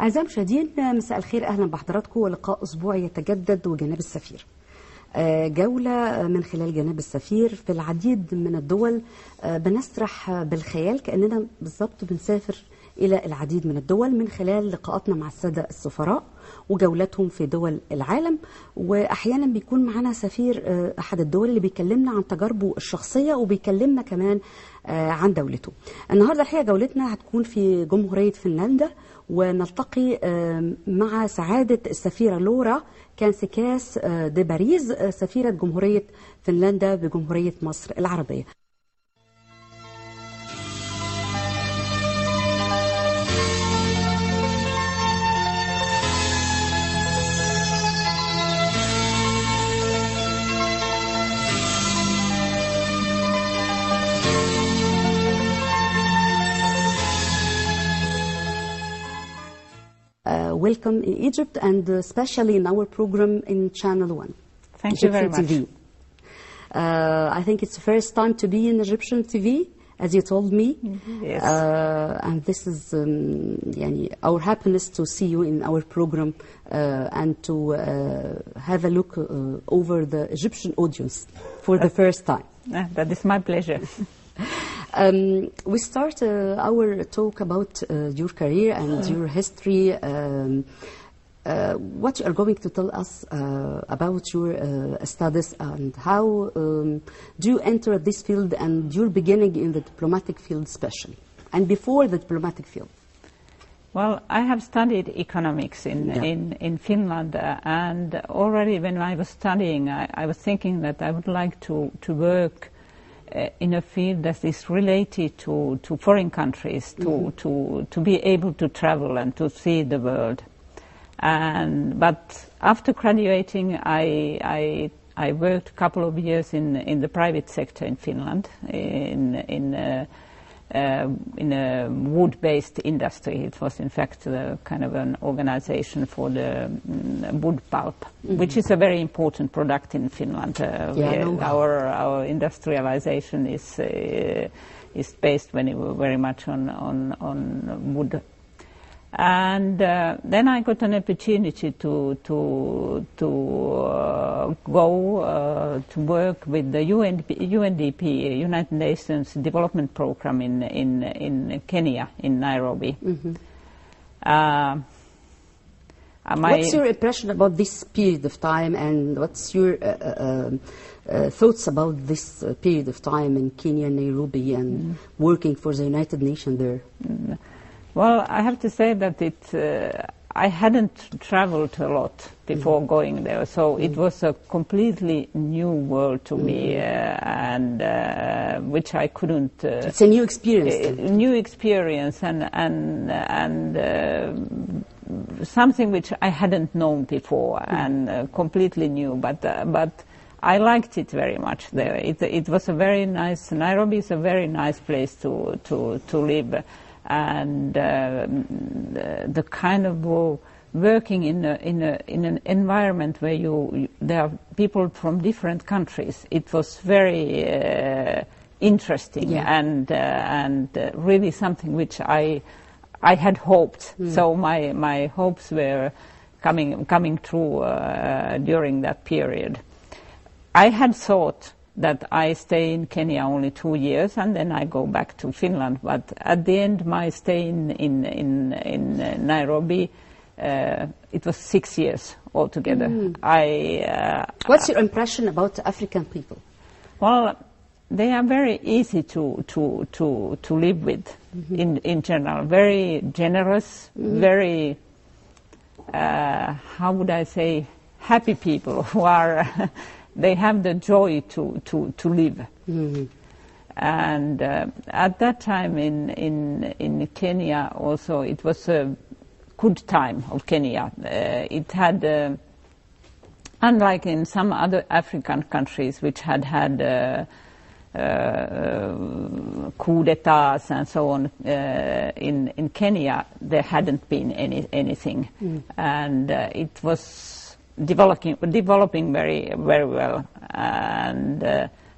أعزائي المشاهدين، مساء الخير، أهلا بحضراتكم ولقاء أسبوعي يتجدد وجناب السفير. جولة من خلال جناب السفير في العديد من الدول، بنسرح بالخيال كأننا بالضبط بنسافر إلى العديد من الدول من خلال لقاءاتنا مع السادة السفراء وجولتهم في دول العالم. وأحيانا بيكون معنا سفير أحد الدول اللي بيكلمنا عن تجاربه الشخصية وبيكلمنا كمان عن دولته. النهاردة الحقيقة جولتنا هتكون في جمهورية فنلندا، ونلتقي مع سعادة السفيرة لورا كانسيكاس دي باريس، سفيرة جمهورية فنلندا بجمهورية مصر العربية. Welcome in Egypt and especially in our program in Channel 1. Thank you very much. TV. I think it's the first time to be in Egyptian TV, as you told me. Yes. And this is our happiness to see you in our program and to have a look over the Egyptian audience for the first time. That is my pleasure. We start our talk about your career and your history. What you are going to tell us about your studies and how do you enter this field and your beginning in the diplomatic field especially, and before the diplomatic field? Well, I have studied economics in Finland, and already when I was studying, I was thinking that I would like to work in a field that is related to foreign countries, to be able to travel and to see the world. But after graduating, I worked a couple of years in the private sector in Finland, in a wood-based industry. It was in fact kind of an organization for the wood pulp, which is a very important product in Finland. Our industrialization is based very much on wood. And then I got an opportunity to go to work with the UNDP, United Nations Development Program in Kenya, in Nairobi. What's your impression about this period of time, and what's your thoughts about this period of time in Kenya, Nairobi, and working for the United Nations there? Well, I have to say that I hadn't traveled a lot before going there, so it was a completely new world to me, and which I couldn't. It's a new experience. New experience, and something which I hadn't known before, and completely new. But I liked it very much there. It was a very nice. Nairobi is a very nice place to live. And the kind of working in an environment where there are people from different countries, it was very interesting and really something which I had hoped. So my hopes were coming true during that period. I had thought that I stay in Kenya only 2 years and then I go back to Finland. But at the end, my stay in Nairobi, it was 6 years altogether. What's your impression about African people? Well, they are very easy to live with in general. Very generous, very, how would I say, happy people who are... They have the joy to live. And at that time in Kenya also, it was a good time of Kenya. It had, unlike in some other African countries which had coup d'etats and so on, in Kenya there hadn't been anything. And it was developing very, very well, and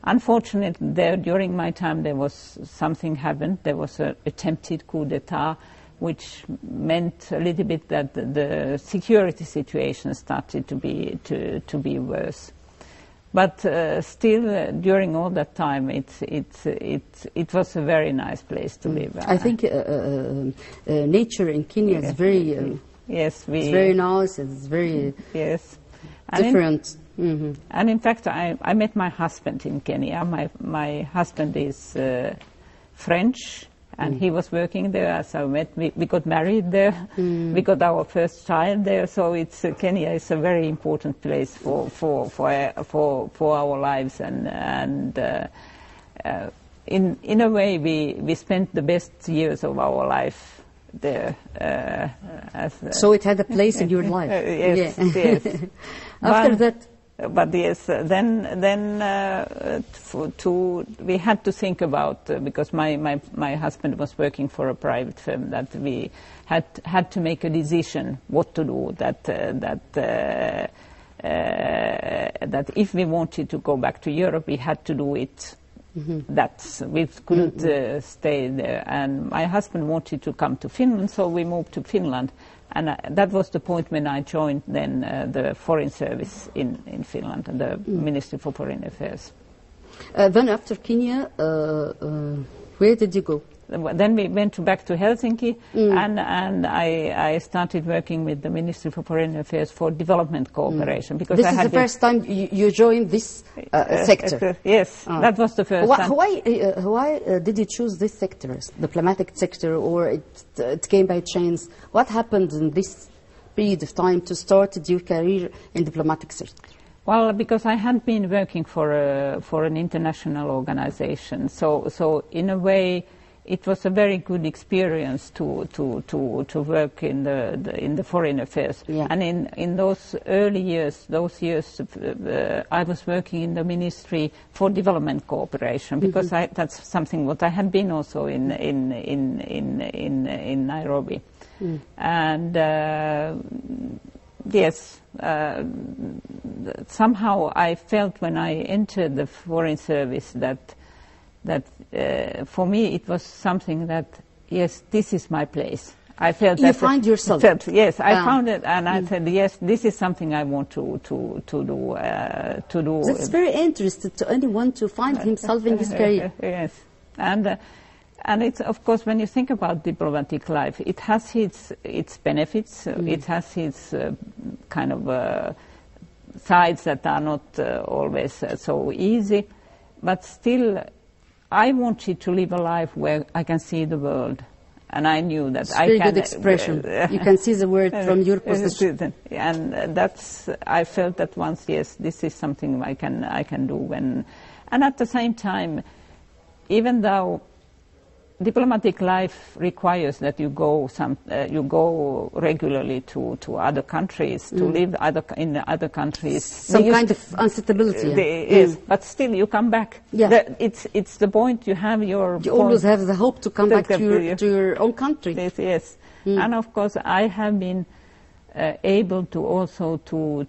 unfortunately, during my time, there was something happened. There was an attempted coup d'état which meant a little bit that the security situation started to be worse. But still, during all that time, it was a very nice place to live. I think nature in Kenya is very yes, it's very nice. It's very different. And in fact, I met my husband in Kenya. My husband is French, and he was working there. So we got married there. We got our first child there. So Kenya is a very important place for our lives, and in a way we spent the best years of our life there. So it had a place in your life. Yes, yes. After that. But yes, then we had to think about because my husband was working for a private firm, that we had to make a decision what to do. That if we wanted to go back to Europe, we had to do it. We couldn't stay there. And my husband wanted to come to Finland, so we moved to Finland. And that was the point when I joined then the Foreign Service in Finland, the Ministry for Foreign Affairs. Then after Kenya, where did you go? Then we went back to Helsinki, and I started working with the Ministry for Foreign Affairs for development cooperation. Because this is the first time you joined this sector? Yes, that was the first time. Why did you choose this sector, diplomatic sector, or it came by chance? What happened in this period of time to start your career in diplomatic sector? Well, because I had been working for an international organization, so in a way, it was a very good experience to work in the foreign affairs. Yeah. And in those early years, I was working in the Ministry for Development Cooperation, because that's something what I had been also in Nairobi. And yes, somehow I felt when I entered the Foreign Service that for me it was something that, yes, this is my place. I felt you find yourself. Yes, I found it, and I said, yes, this is something I want to do. It's very interesting to anyone to find himself in his career. Yes, and it's, of course, when you think about diplomatic life, it has its benefits. It has its kind of sides that are not always so easy, but still, I wanted to live a life where I can see the world, and I knew that I can. Very good expression. You can see the world from your position. And I felt that once, yes, this is something I can do. And at the same time, even though diplomatic life requires that you go regularly to other countries, to live in other countries. Some kind of instability. Yes, but still you come back. Yeah. It's the point you have your. You always have the hope to come back to your own country. Yes. And of course I have been able to also to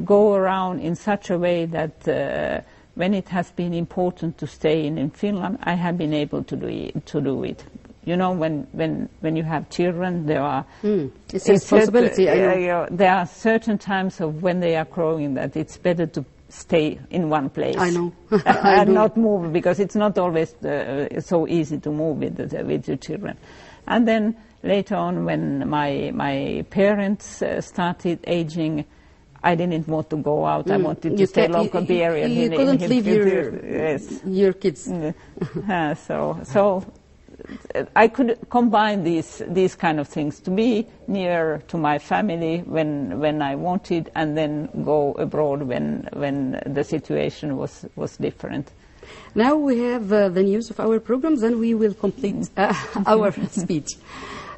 go around in such a way that. When it has been important to stay in Finland, I have been able to do it. You know, when you have children, there are it's a responsibility. There are certain times of when they are growing that it's better to stay in one place. I know. And not move, because it's not always so easy to move with your children. And then later on, when my parents started aging, I didn't want to go out. I wanted to stay local period. You couldn't leave your kids. So I could combine these kind of things, to be near to my family when I wanted, and then go abroad when the situation was different. Now we have the news of our programs, and we will complete our speech.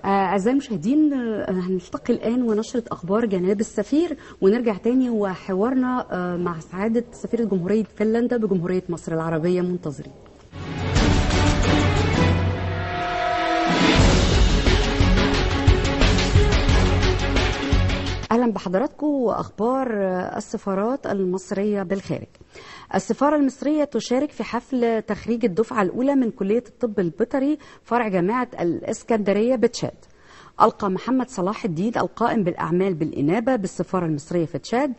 أعزائي المشاهدين، هنلتقي الآن ونشرة أخبار جناب السفير، ونرجع تاني وحوارنا مع سعادة سفيرة جمهورية فنلندا بجمهورية مصر العربية. منتظرين. أهلا أهلا بحضراتكم وأخبار السفارات المصرية بالخارج. السفارة المصرية تشارك في حفل تخريج الدفعة الأولى من كلية الطب البيطري فرع جامعة الإسكندرية بتشاد. ألقى محمد صلاح الدين القائم بالأعمال بالإنابة بالسفارة المصرية في تشاد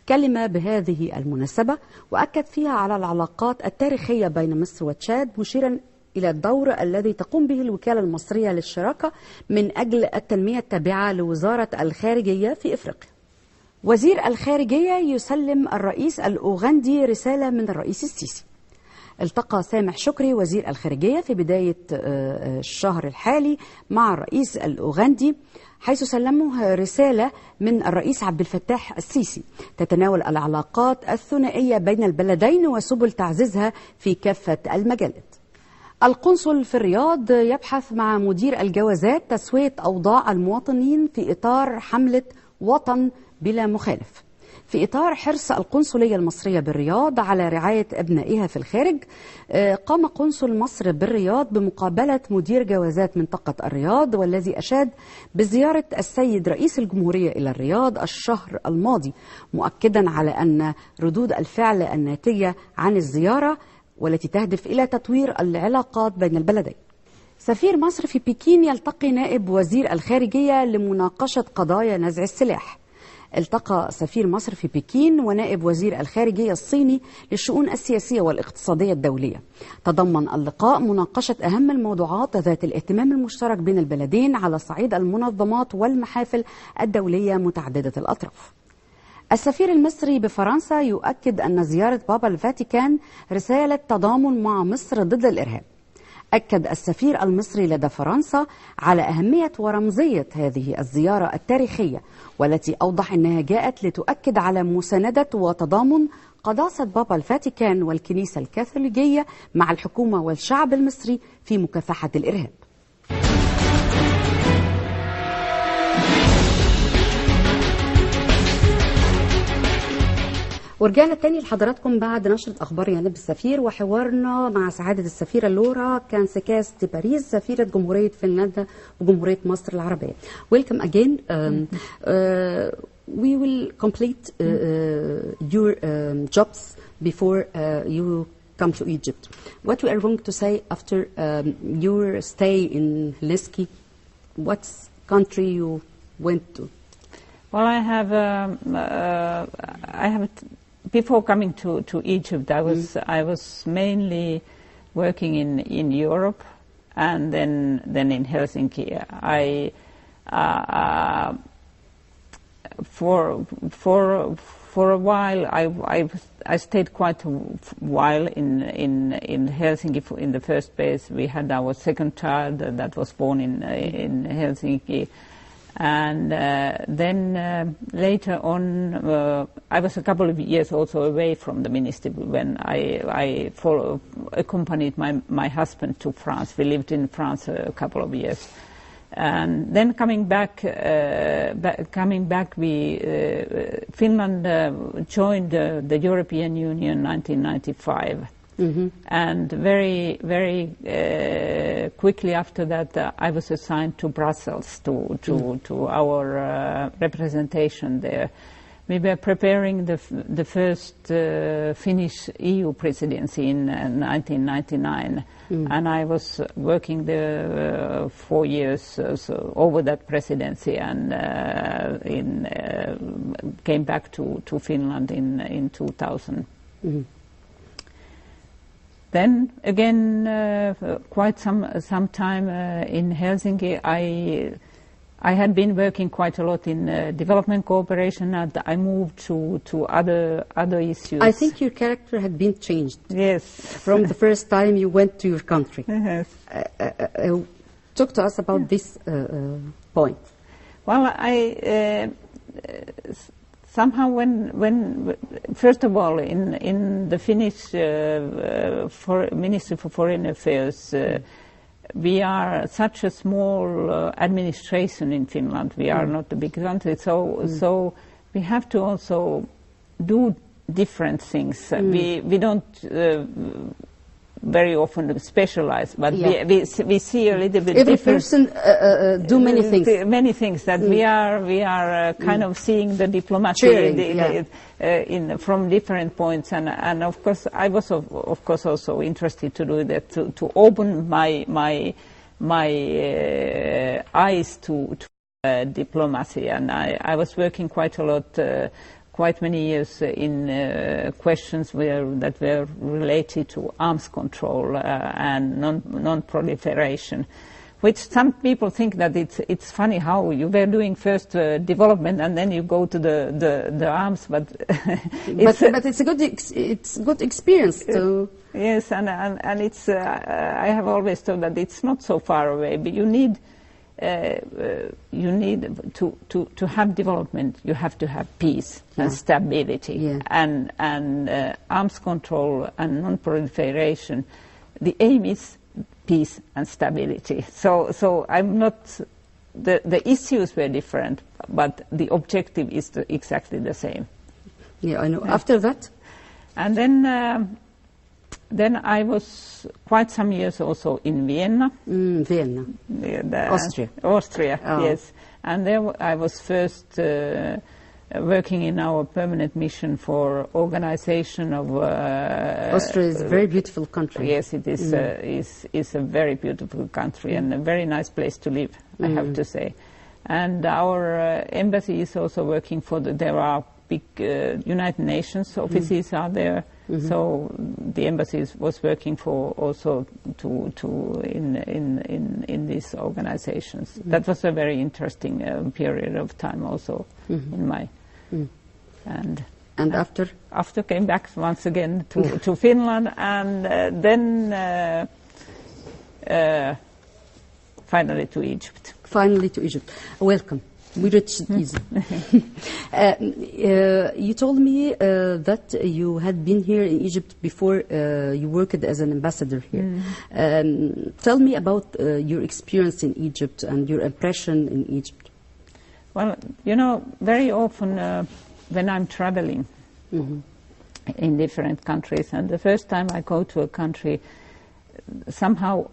كلمة بهذه المناسبة، وأكد فيها على العلاقات التاريخية بين مصر وتشاد، مشيرا إلى الدور الذي تقوم به الوكالة المصرية للشراكة من أجل التنمية التابعة لوزارة الخارجية في إفريقيا. وزير الخارجية يسلم الرئيس الأوغندي رسالة من الرئيس السيسي. التقى سامح شكري وزير الخارجية في بداية الشهر الحالي مع الرئيس الأوغندي، حيث سلمه رسالة من الرئيس عبد الفتاح السيسي تتناول العلاقات الثنائية بين البلدين وسبل تعزيزها في كافة المجالات. القنصل في الرياض يبحث مع مدير الجوازات تسوية أوضاع المواطنين في إطار حملة وطن بلا مخالف. في إطار حرص القنصلية المصرية بالرياض على رعاية أبنائها في الخارج، قام قنصل مصر بالرياض بمقابلة مدير جوازات منطقة الرياض، والذي أشاد بزيارة السيد رئيس الجمهورية إلى الرياض الشهر الماضي، مؤكدا على أن ردود الفعل الناتجة عن الزيارة والتي تهدف إلى تطوير العلاقات بين البلدين. سفير مصر في بكين يلتقي نائب وزير الخارجية لمناقشة قضايا نزع السلاح. التقى سفير مصر في بكين ونائب وزير الخارجية الصيني للشؤون السياسية والاقتصادية الدولية. تضمن اللقاء مناقشة أهم الموضوعات ذات الاهتمام المشترك بين البلدين على صعيد المنظمات والمحافل الدولية متعددة الأطراف. السفير المصري بفرنسا يؤكد أن زيارة بابا الفاتيكان رسالة تضامن مع مصر ضد الإرهاب. أكد السفير المصري لدى فرنسا على أهمية ورمزية هذه الزيارة التاريخية، والتي أوضح أنها جاءت لتؤكد على مساندة وتضامن قداسة بابا الفاتيكان والكنيسة الكاثوليكية مع الحكومة والشعب المصري في مكافحة الإرهاب. ورجعنا تاني لحضراتكم بعد نشرة أخبار جناب السفير وحوارنا مع سعادة السفيرة لورا كانسكاس دي باريس سفيرة جمهورية فنلندا وجمهورية مصر العربية. Welcome again. We will complete your jobs before you come to Egypt. What we are going to say after your stay in Helsinki? What country you went to? Well, I have before coming to Egypt, I was mainly working in Europe, and then in Helsinki. For a while I stayed quite a while in Helsinki. In the first place, we had our second child that was born in Helsinki. And then later on, I was a couple of years also away from the ministry when I accompanied my husband to France. We lived in France a couple of years, and then coming back, Finland joined the European Union in 1995. Mm-hmm. And very quickly after that, I was assigned to Brussels to our representation there. We were preparing the first Finnish EU presidency in 1999, and I was working there 4 years over that presidency, and came back to Finland in 2000. Mm-hmm. Then again, quite some time in Helsinki. I had been working quite a lot in development cooperation, and I moved to other issues. I think your character had been changed. Yes. From the first time you went to your country. Yes. Talk to us about this point. Well, somehow, when first of all, in the Finnish Ministry for Foreign Affairs, we are such a small administration in Finland. We are not a big country, so we have to also do different things. We don't very often specialized, but we see a little bit every different. person do many things. Many things that we are kind of seeing the diplomacy from different points, and of course I was of course also interested to do that, to open my eyes to diplomacy, and I was working quite a lot. Quite many years in questions that were related to arms control and non-proliferation, which some people think that it's funny how you were doing first development and then you go to the arms, but but it's a good experience to. Yes, and it's I have always thought that it's not so far away, but you need to have development, you have to have peace and stability, and arms control and non-proliferation. The aim is peace and stability. So I'm not. The issues were different, but the objective is exactly the same. Yeah, I know. After that, and then I was quite some years also in Vienna. Vienna. Austria, yes. And there I was first working in our permanent mission for organization of... Austria is a very beautiful country. Yes, it is, is a very beautiful country and a very nice place to live, I have to say. And our embassy is also working for there are big United Nations offices are there. So the embassy was working for also in these organizations. That was a very interesting period of time also in my and after came back once again to Finland, and then finally to Egypt. Finally to Egypt. Welcome. We reached Egypt. You told me that you had been here in Egypt before you worked as an ambassador here. Tell me about your experience in Egypt and your impression in Egypt. Well, you know, very often when I'm traveling in different countries, and the first time I go to a country, somehow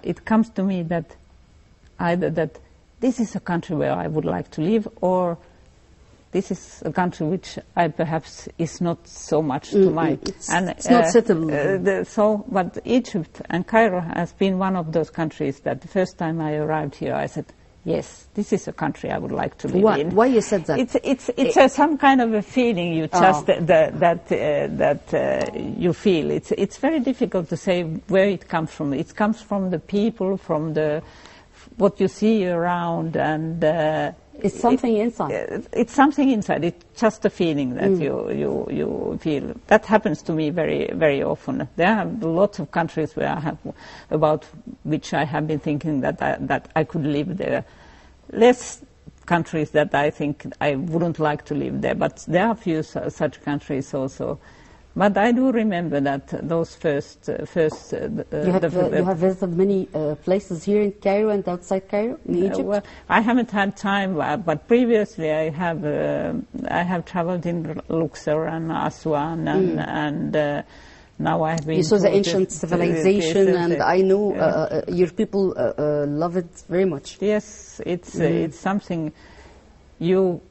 it comes to me that either that this is a country where I would like to live, or this is a country which I perhaps is not so much to my... It's not suitable. But Egypt and Cairo has been one of those countries that the first time I arrived here, I said, yes, this is a country I would like to live in. Why you said that? It's some kind of a feeling you just that you feel. It's very difficult to say where it comes from. It comes from the people, from what you see around, and it's something inside. It's something inside. It's just a feeling that you feel. That happens to me very, very often. There are lots of countries where about which I have been thinking that I could live there. Less countries that I think I wouldn't like to live there, but there are a few such countries also. But I do remember that those first. You have visited many places here in Cairo and outside Cairo, in Egypt. Well, I haven't had time, but previously I have traveled in Luxor and Aswan, and now I have been. You saw the ancient civilization, and I know your people love it very much. Yes, it's something you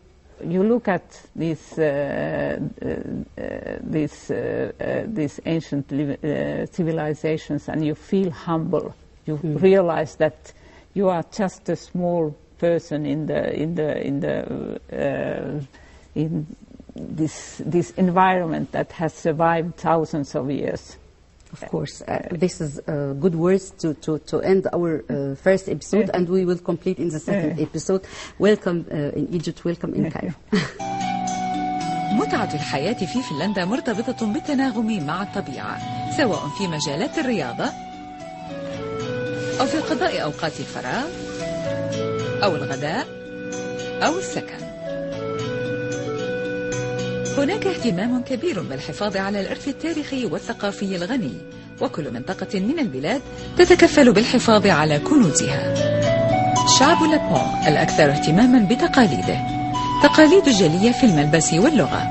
look at these ancient civilizations, and you feel humble. You realize that you are just a small person in this environment that has survived thousands of years. Of course, this is good words to end our first episode, and we will complete in the second episode. Welcome in Egypt, welcome in Cairo. متعة الحياة في فنلندا مرتبطة بالتناغم مع الطبيعة، سواء في مجالات الرياضة أو في قضاء أوقات الفراغ أو الغداء أو السكن. هناك اهتمام كبير بالحفاظ على الإرث التاريخي والثقافي الغني، وكل منطقة من البلاد تتكفل بالحفاظ على كنوزها. شعب لابون الأكثر اهتماما بتقاليده، تقاليد جالية في الملبس واللغة،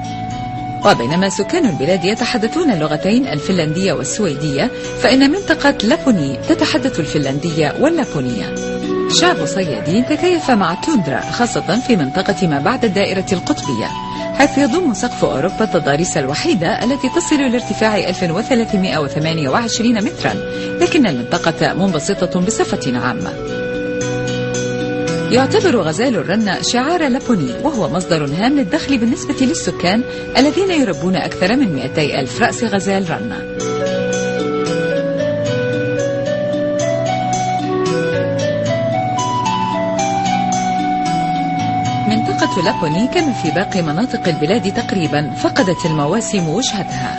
وبينما سكان البلاد يتحدثون اللغتين الفنلندية والسويدية، فإن منطقة لابوني تتحدث الفنلندية واللابونية. شعب صيادين تكيف مع التوندرا، خاصة في منطقة ما بعد الدائرة القطبية، حيث يضم سقف أوروبا التضاريس الوحيدة التي تصل لارتفاع 1328 مترا، لكن المنطقة منبسطة بصفة عامة. يعتبر غزال الرنة شعار لابوني، وهو مصدر هام للدخل بالنسبة للسكان الذين يربون أكثر من 200 ألف رأس غزال رنة. منطقة لابوني كما في باقي مناطق البلاد تقريبا فقدت المواسم وجهتها.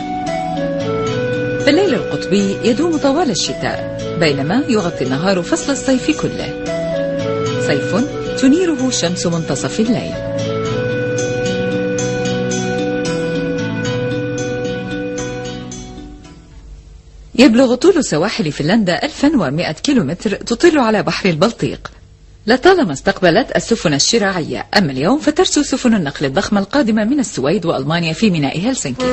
فالليل القطبي يدوم طوال الشتاء، بينما يغطي النهار فصل الصيف كله. صيف تنيره شمس منتصف الليل. يبلغ طول سواحل فنلندا 1100 كيلومتر تطل على بحر البلطيق. لطالما استقبلت السفن الشراعية، أما اليوم فترسو سفن النقل الضخمة القادمة من السويد وألمانيا في ميناء هلسنكي.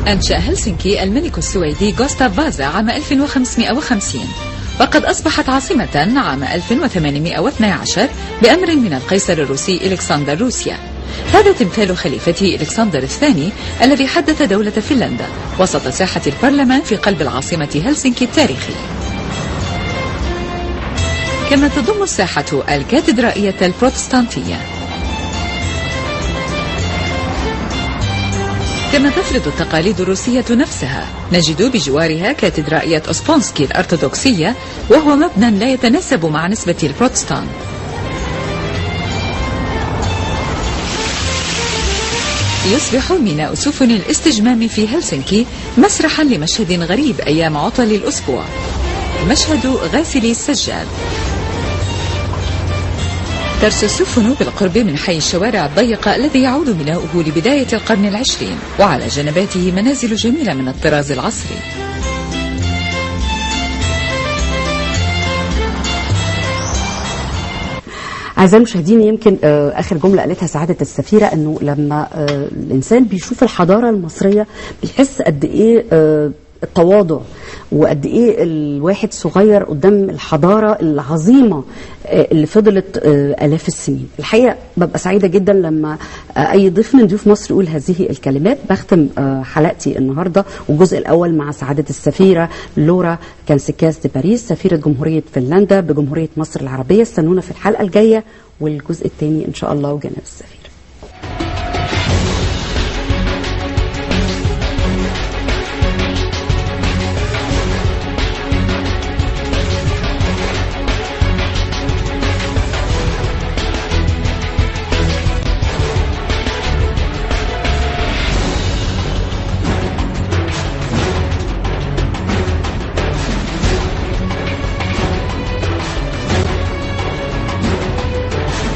أنشأ هلسنكي الملك السويدي غوستاف فازا عام 1550، وقد أصبحت عاصمة عام 1812 بأمر من القيصر الروسي إلكسندر روسيا. هذا تمثال خليفته إلكسندر الثاني الذي حدث دولة فنلندا وسط ساحة البرلمان في قلب العاصمة هلسنكي التاريخية. كما تضم الساحة الكاتدرائية البروتستانتية. كما تفرض التقاليد الروسية نفسها، نجد بجوارها كاتدرائية أوسبونسكي الأرثوذكسية، وهو مبنى لا يتناسب مع نسبة البروتستان. يصبح ميناء سفن الاستجمام في هلسنكي مسرحا لمشهد غريب أيام عطل الأسبوع، مشهد غاسلي السجاد. ترسو السفن بالقرب من حي الشوارع الضيقة الذي يعود ميناؤه لبداية القرن العشرين، وعلى جنباته منازل جميلة من الطراز العصري. أعزائي المشاهدين، يمكن آخر جملة قالتها سعادة السفيرة أنه لما الإنسان بيشوف الحضارة المصرية بيحس قد إيه التواضع، وقد ايه الواحد صغير قدام الحضاره العظيمه اللي فضلت الاف السنين. الحقيقه ببقى سعيده جدا لما اي ضيف من ضيوف مصر يقول هذه الكلمات. بختم حلقتي النهارده والجزء الاول مع سعاده السفيره لورا كانسيكاس دي باريس، سفيره جمهوريه فنلندا بجمهوريه مصر العربيه. استنونا في الحلقه الجايه والجزء الثاني ان شاء الله وجناب السفير.